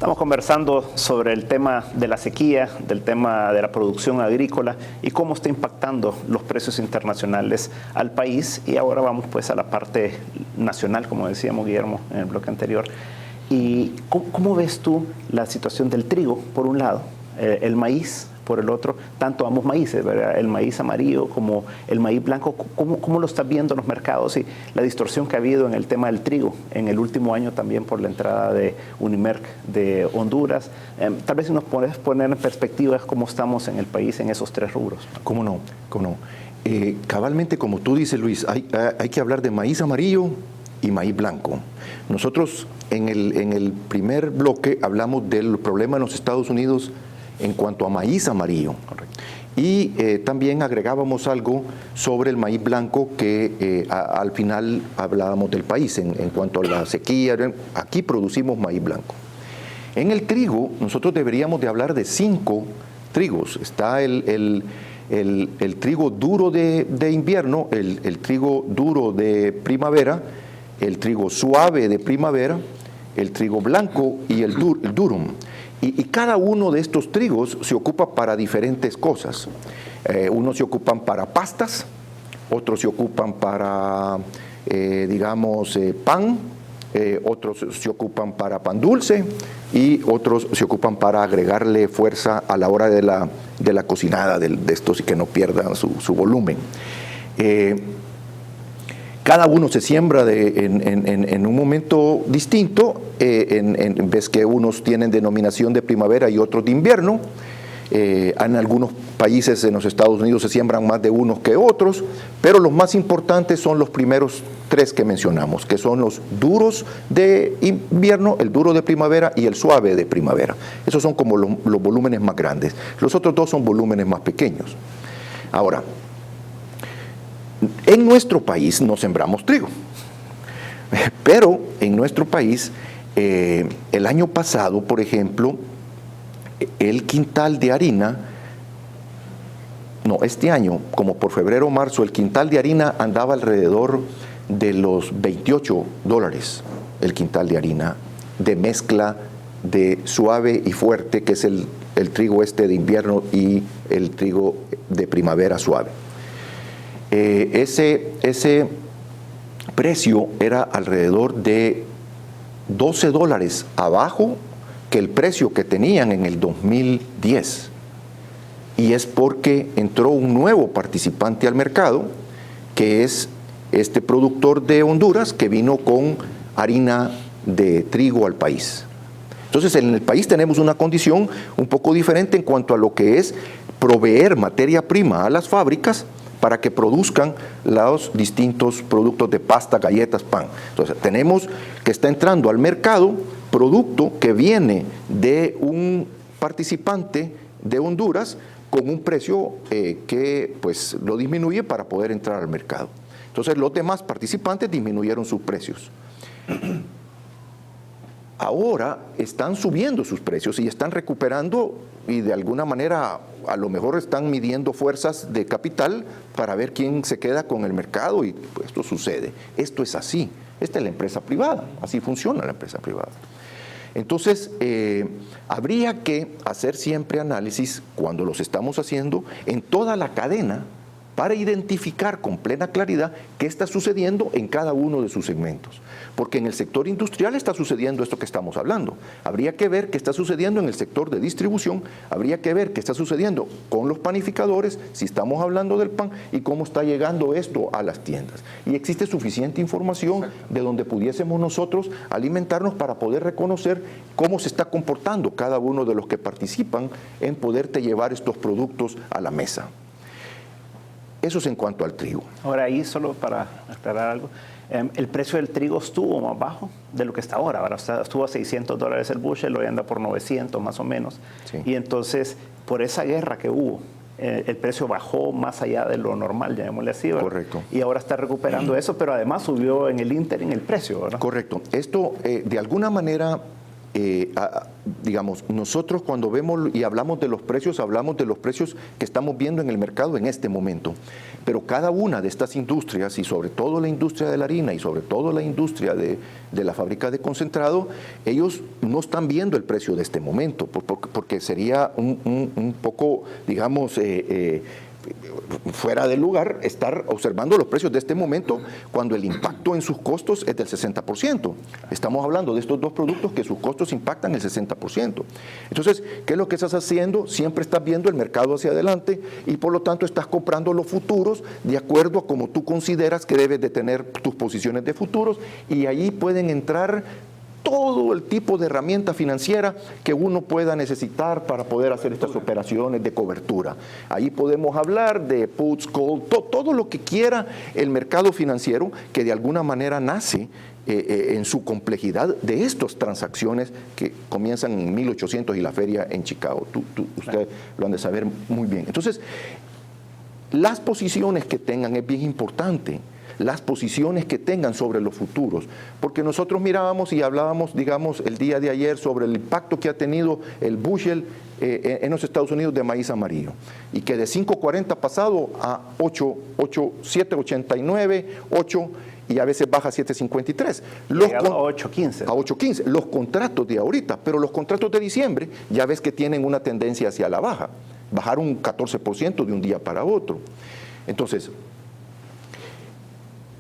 Estamos conversando sobre el tema de la sequía, del tema de la producción agrícola y cómo está impactando los precios internacionales al país. Y ahora vamos pues a la parte nacional, como decíamos Guillermo en el bloque anterior. ¿Y cómo ves tú la situación del trigo, por un lado, el maíz, por el otro, tanto ambos maíces, ¿verdad? El maíz amarillo como el maíz blanco? ¿Cómo lo estás viendo en los mercados y la distorsión que ha habido en el tema del trigo en el último año también por la entrada de Unimerc de Honduras? Tal vez si nos puedes poner en perspectiva cómo estamos en el país en esos tres rubros. ¿Cómo no? Cabalmente, como tú dices, Luis, hay que hablar de maíz amarillo y maíz blanco. Nosotros en el primer bloque hablamos del problema en los Estados Unidos en cuanto a maíz amarillo. Correcto. Y también agregábamos algo sobre el maíz blanco que al final hablábamos del país en cuanto a la sequía. Aquí producimos maíz blanco. En el trigo nosotros deberíamos de hablar de 5 trigos. Está el trigo duro de invierno, el trigo duro de primavera, el trigo suave de primavera, el trigo blanco y el durum. Y cada uno de estos trigos se ocupa para diferentes cosas. Unos se ocupan para pastas, otros se ocupan para, pan, otros se ocupan para pan dulce y otros se ocupan para agregarle fuerza a la hora de la cocinada de estos y que no pierdan su volumen. Cada uno se siembra en un momento distinto, ves que unos tienen denominación de primavera y otros de invierno. En algunos países en los Estados Unidos se siembran más de unos que otros, pero los más importantes son los primeros 3 que mencionamos, que son los duros de invierno, el duro de primavera y el suave de primavera. Esos son como los volúmenes más grandes. Los otros 2 son volúmenes más pequeños. Ahora, en nuestro país no sembramos trigo, pero en nuestro país, el año pasado, por ejemplo, el quintal de harina, este año, como por febrero o marzo, el quintal de harina andaba alrededor de los $28, el quintal de harina de mezcla de suave y fuerte, que es el trigo de invierno y el trigo de primavera suave. Ese precio era alrededor de $12 abajo que el precio que tenían en el 2010. Y es porque entró un nuevo participante al mercado, que es este productor de Honduras que vino con harina de trigo al país. Entonces, en el país tenemos una condición un poco diferente en cuanto a lo que es proveer materia prima a las fábricas para que produzcan los distintos productos de pasta, galletas, pan. Entonces, tenemos que está entrando al mercado producto que viene de un participante de Honduras con un precio que pues lo disminuye para poder entrar al mercado. Entonces, los demás participantes disminuyeron sus precios. Ahora están subiendo sus precios y están recuperando y de alguna manera a lo mejor están midiendo fuerzas de capital para ver quién se queda con el mercado y pues, esto sucede. Esto es así. Esta es la empresa privada. Así funciona la empresa privada. Entonces, habría que hacer siempre análisis cuando los estamos haciendo en toda la cadena para identificar con plena claridad qué está sucediendo en cada uno de sus segmentos. Porque en el sector industrial está sucediendo esto que estamos hablando. Habría que ver qué está sucediendo en el sector de distribución, habría que ver qué está sucediendo con los panificadores, si estamos hablando del pan, y cómo está llegando esto a las tiendas. Y existe suficiente información de donde pudiésemos nosotros alimentarnos para poder reconocer cómo se está comportando cada uno de los que participan en poderte llevar estos productos a la mesa. Eso es en cuanto al trigo. Ahora ahí, solo para aclarar algo, el precio del trigo estuvo más bajo de lo que está ahora. Ahora estuvo a $600 el bushel, hoy anda por 900 más o menos. Sí. Y entonces, por esa guerra que hubo, el precio bajó más allá de lo normal, llamémosle así, ¿verdad? Correcto. Y ahora está recuperando eso, pero además subió en el ínterin el precio, ¿verdad? Correcto. Esto, de alguna manera, digamos, nosotros cuando vemos y hablamos de los precios que estamos viendo en el mercado en este momento. Pero cada una de estas industrias, y sobre todo la industria de la harina y sobre todo la industria de la fábrica de concentrado, ellos no están viendo el precio de este momento, porque sería un poco, digamos, fuera de lugar estar observando los precios de este momento cuando el impacto en sus costos es del 60%. Estamos hablando de estos dos productos que sus costos impactan el 60%. Entonces, ¿qué es lo que estás haciendo? Siempre estás viendo el mercado hacia adelante y por lo tanto estás comprando los futuros de acuerdo a como tú consideras que debes de tener tus posiciones de futuros, y allí pueden entrar todo el tipo de herramienta financiera que uno pueda necesitar para poder hacer estas operaciones de cobertura. Ahí podemos hablar de puts, call, todo lo que quiera el mercado financiero, que de alguna manera nace en su complejidad de estas transacciones que comienzan en 1800 y la feria en Chicago. Ustedes lo han de saber muy bien. Entonces, las posiciones que tengan es bien importante. Las posiciones que tengan sobre los futuros, porque nosotros mirábamos y hablábamos, digamos, el día de ayer sobre el impacto que ha tenido el bushel en los Estados Unidos de maíz amarillo, y que de 5.40 pasado a 7.89, 8, y a veces baja a 7.53. A 8.15. A 8.15. Los contratos de ahorita, pero los contratos de diciembre ya ves que tienen una tendencia hacia la baja. Bajaron un 14% de un día para otro. Entonces,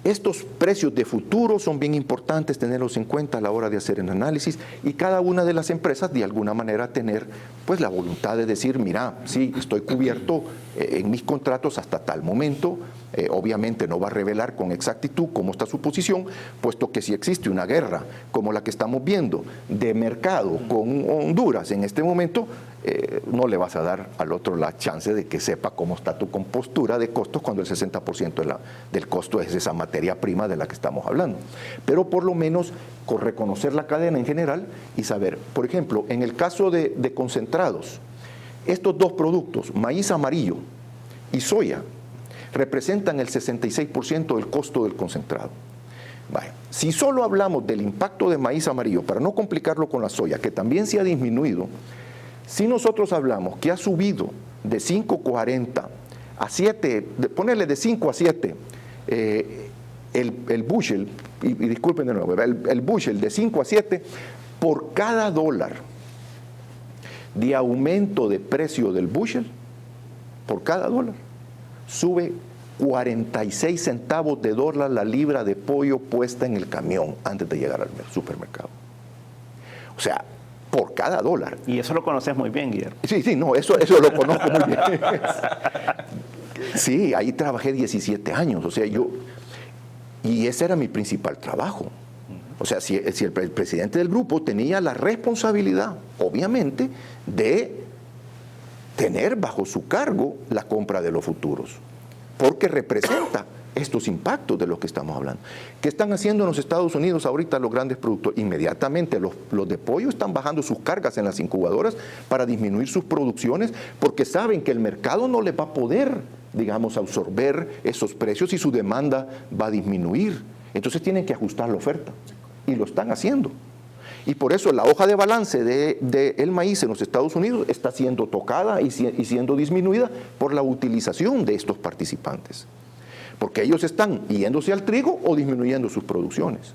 estos precios de futuro son bien importantes tenerlos en cuenta a la hora de hacer el análisis, y cada una de las empresas de alguna manera tener pues la voluntad de decir, mira, sí, estoy cubierto en mis contratos hasta tal momento. Obviamente no va a revelar con exactitud cómo está su posición, puesto que si existe una guerra como la que estamos viendo de mercado con Honduras en este momento, no le vas a dar al otro la chance de que sepa cómo está tu compostura de costos cuando el 60% del costo es esa materia prima de la que estamos hablando. Pero por lo menos con reconocer la cadena en general y saber, por ejemplo, en el caso de concentrados, estos dos productos, maíz amarillo y soya, representan el 66% del costo del concentrado. Vaya, si solo hablamos del impacto de maíz amarillo, para no complicarlo con la soya, que también se ha disminuido, si nosotros hablamos que ha subido de 5.40 a 7, ponerle de 5 a 7, el bushel, y disculpen de nuevo, el bushel de 5 a 7, por cada dólar de aumento de precio del bushel, por cada dólar, sube 46 centavos de dólar la libra de pollo puesta en el camión antes de llegar al supermercado. O sea, por cada dólar. Y eso lo conoces muy bien, Guillermo. Sí, no, eso lo conozco muy bien. Sí, ahí trabajé 17 años, o sea, y ese era mi principal trabajo. O sea, si el presidente del grupo tenía la responsabilidad, obviamente, de tener bajo su cargo la compra de los futuros, porque representa estos impactos de los que estamos hablando. ¿Qué están haciendo en los Estados Unidos ahorita los grandes productores? Inmediatamente los de pollo están bajando sus cargas en las incubadoras para disminuir sus producciones, porque saben que el mercado no les va a poder, digamos, absorber esos precios y su demanda va a disminuir. Entonces tienen que ajustar la oferta, y lo están haciendo. Y por eso la hoja de balance del maíz en los Estados Unidos está siendo tocada y siendo disminuida por la utilización de estos participantes. Porque ellos están yéndose al trigo o disminuyendo sus producciones.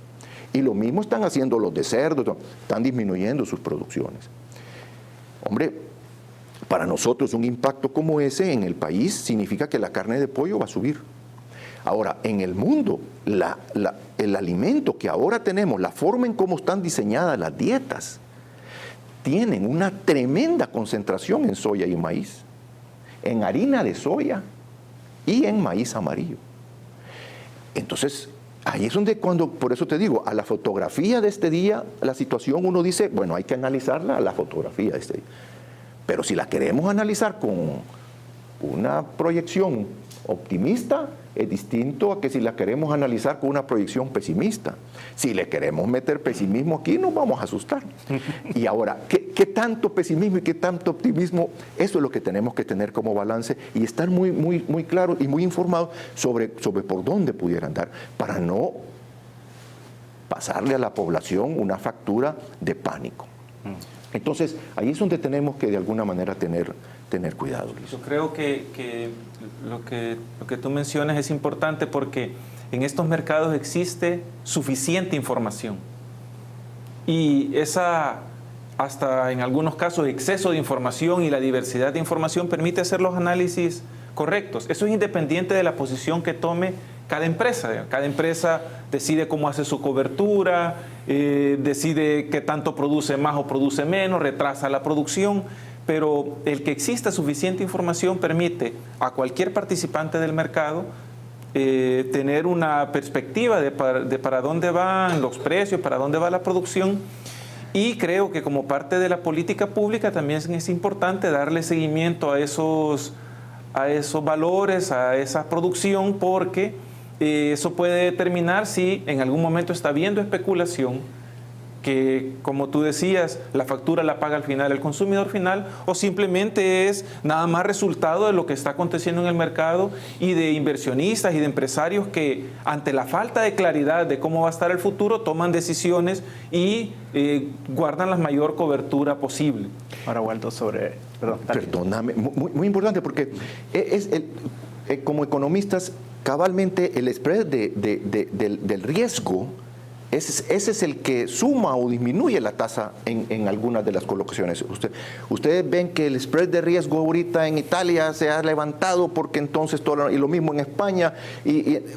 Y lo mismo están haciendo los de cerdo, están disminuyendo sus producciones. Hombre, para nosotros un impacto como ese en el país significa que la carne de pollo va a subir. Ahora, en el mundo, el alimento que ahora tenemos, la forma en cómo están diseñadas las dietas, tienen una tremenda concentración en soya y maíz, en harina de soya y en maíz amarillo. Entonces, ahí es donde por eso te digo, a la fotografía de este día, la situación uno dice, bueno, hay que analizarla a la fotografía de este día. Pero si la queremos analizar con una proyección optimista, es distinto a que si la queremos analizar con una proyección pesimista. Si le queremos meter pesimismo aquí, nos vamos a asustar. Y ahora, ¿qué tanto pesimismo y qué tanto optimismo? Eso es lo que tenemos que tener como balance y estar muy, muy, muy claros y muy informados sobre por dónde pudiera andar, para no pasarle a la población una factura de pánico. Entonces, ahí es donde tenemos que de alguna manera tener cuidado, Luis. Yo creo que lo que tú mencionas es importante porque en estos mercados existe suficiente información. Y hasta en algunos casos, exceso de información y la diversidad de información permite hacer los análisis correctos. Eso es independiente de la posición que tome cada empresa. Cada empresa decide cómo hace su cobertura, decide qué tanto produce más o produce menos, retrasa la producción, pero el que exista suficiente información permite a cualquier participante del mercado tener una perspectiva de para dónde van los precios, para dónde va la producción. Y creo que como parte de la política pública también es importante darle seguimiento a esos valores, a esa producción, porque eso puede determinar si en algún momento está habiendo especulación, que como tú decías, la factura la paga al final el consumidor final, o simplemente es nada más resultado de lo que está aconteciendo en el mercado y de inversionistas y de empresarios que ante la falta de claridad de cómo va a estar el futuro toman decisiones y guardan la mayor cobertura posible. Ahora, Waldo, Perdóname, muy importante porque como economistas, cabalmente el spread del riesgo, ese es el que suma o disminuye la tasa en algunas de las colocaciones. Ustedes ven que el spread de riesgo ahorita en Italia se ha levantado porque entonces y lo mismo en España.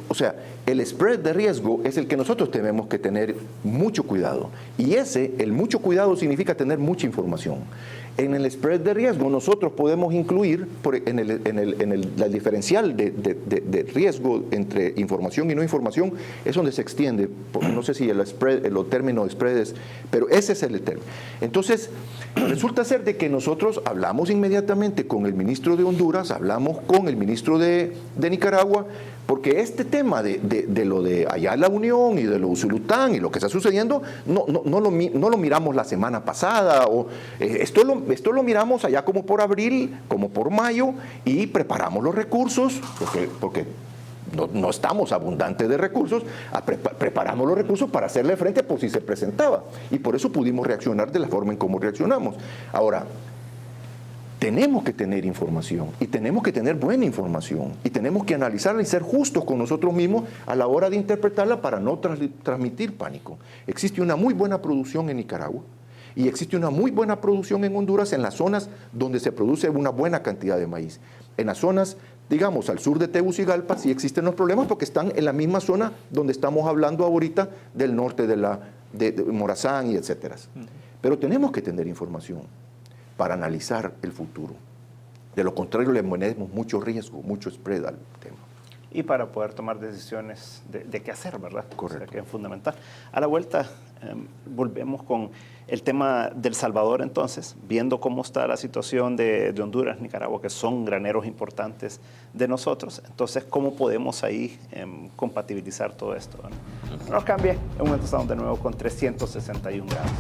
O sea, el spread de riesgo es el que nosotros tenemos que tener mucho cuidado. Y el mucho cuidado significa tener mucha información. En el spread de riesgo nosotros podemos incluir la diferencial de riesgo entre información y no información, es donde se extiende, no sé si el término de spread es, pero ese es el término. Entonces, resulta ser de que nosotros hablamos inmediatamente con el ministro de Honduras, hablamos con el ministro de Nicaragua, porque este tema de lo de allá la Unión y de lo Usulután y lo que está sucediendo, no lo miramos la semana pasada, esto lo miramos allá como por abril, como por mayo, y preparamos los recursos, porque no estamos abundantes de recursos, preparamos los recursos para hacerle frente por si se presentaba, y por eso pudimos reaccionar de la forma en cómo reaccionamos. Ahora, tenemos que tener información y tenemos que tener buena información y tenemos que analizarla y ser justos con nosotros mismos a la hora de interpretarla para no transmitir pánico. Existe una muy buena producción en Nicaragua y existe una muy buena producción en Honduras en las zonas donde se produce una buena cantidad de maíz. En las zonas, digamos, al sur de Tegucigalpa sí existen los problemas porque están en la misma zona donde estamos hablando ahorita del norte de Morazán y etcétera. Pero tenemos que tener información para analizar el futuro. De lo contrario, le ponemos mucho riesgo, mucho spread al tema. Y para poder tomar decisiones de qué hacer, ¿verdad? Correcto. O sea, que es fundamental. A la vuelta, volvemos con el tema del Salvador, entonces, viendo cómo está la situación de Honduras, Nicaragua, que son graneros importantes de nosotros. Entonces, ¿cómo podemos ahí compatibilizar todo esto? No nos cambie. En un momento estamos de nuevo con 361 grados.